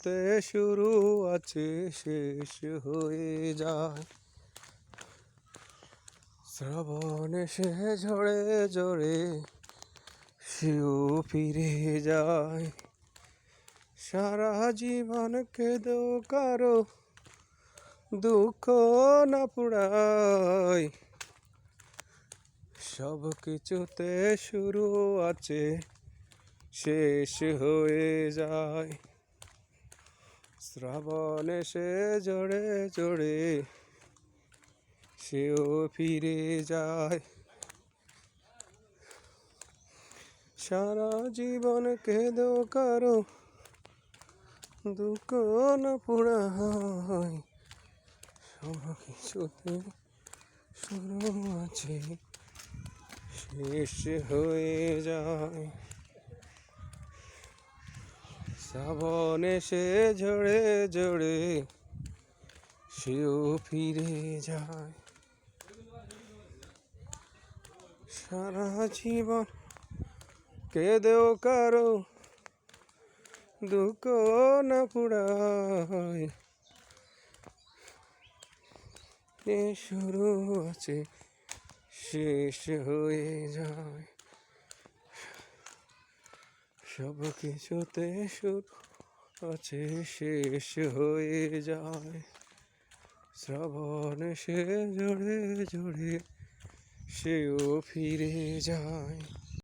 তে শুরু আছে শেষ হয়ে যায়, শ্রাবণ এসে ঝরে ঝরে সেও ফিরে যায়। সারা জীবন কেঁদো কারো দুঃখ না পুড়ায়, সব কিছুতে শুরু আছে শেষ হয়ে যায়। শ্রাবণ এসে জড়ে জড়ে সেও ফিরে যায়। সারা জীবন কেঁদো কারো দুঃখ না পুড়ায়, সব কিছুতে শুরু আছে শেষ হয়ে যায়। শ্রাবণ এসে ঝরে ঝরে সেও ফিরে যায়। সারা জীবন কেঁদেও কারো দুঃখ না পুড়ায়, এ শুরু আছে শেষ হয়ে যায়। সব কিছুতে শুরু আছে শেষ হয়ে যায়। শ্রাবণ সে জড়ে জড়ে সেও ফিরে যায়।